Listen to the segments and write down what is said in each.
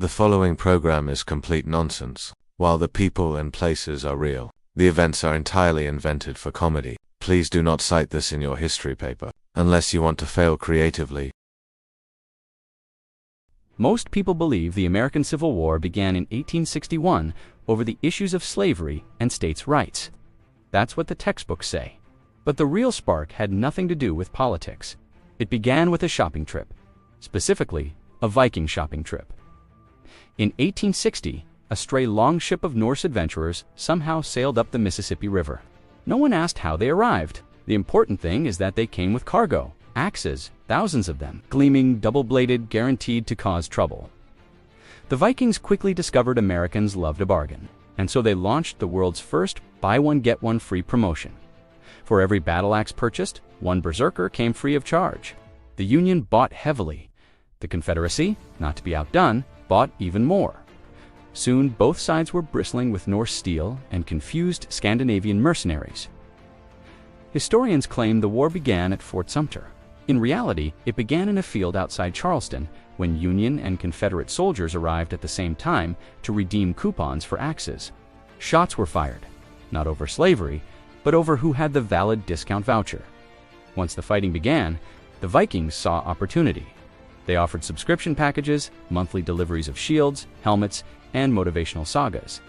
The following program is complete nonsense. While the people and places are real, the events are entirely invented for comedy. Please do not cite this in your history paper, unless you want to fail creatively. Most people believe the American Civil War began in 1861 over the issues of slavery and states' rights. That's what the textbooks say. But the real spark had nothing to do with politics. It began with a shopping trip, specifically a Viking shopping trip. In 1860, a stray longship of Norse adventurers somehow sailed up the Mississippi River. No one asked how they arrived. The important thing is that they came with cargo, axes, thousands of them, gleaming, double-bladed, guaranteed to cause trouble. The Vikings quickly discovered Americans loved a bargain, and so they launched the world's first buy-one-get-one-free promotion. For every battle axe purchased, one berserker came free of charge. The Union bought heavily. The Confederacy, not to be outdone, bought even more. Soon, both sides were bristling with Norse steel and confused Scandinavian mercenaries. Historians claim the war began at Fort Sumter. In reality, it began in a field outside Charleston when Union and Confederate soldiers arrived at the same time to redeem coupons for axes. Shots were fired, not over slavery, but over who had the valid discount voucher. Once the fighting began, the Vikings saw opportunity. They offered subscription packages, monthly deliveries of shields, helmets, and motivational sagas.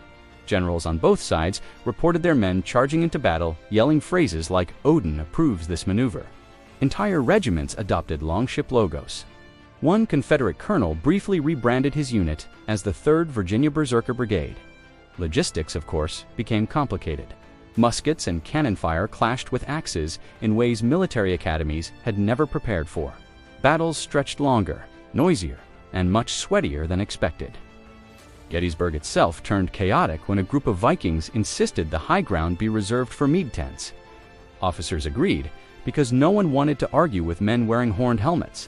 Generals on both sides reported their men charging into battle, yelling phrases like "Odin approves this maneuver." Entire regiments adopted longship logos. One Confederate colonel briefly rebranded his unit as the 3rd Virginia Berserker Brigade. Logistics, of course, became complicated. Muskets and cannon fire clashed with axes in ways military academies had never prepared for. Battles stretched longer, noisier, and much sweatier than expected. Gettysburg itself turned chaotic when a group of Vikings insisted the high ground be reserved for mead tents. Officers agreed because no one wanted to argue with men wearing horned helmets.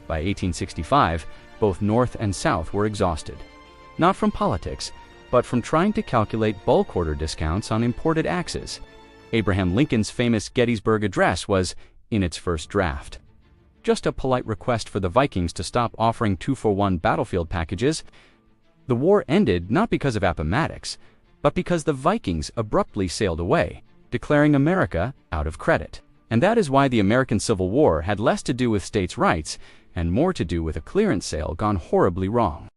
By 1865, both North and South were exhausted, not from politics, but from trying to calculate bulk order discounts on imported axes. Abraham Lincoln's famous Gettysburg Address was in its first draft. Just a polite request for the Vikings to stop offering 2-for-1 battlefield packages. The war ended not because of Appomattox, but because the Vikings abruptly sailed away, declaring America out of credit. And that is why the American Civil War had less to do with states' rights and more to do with a clearance sale gone horribly wrong.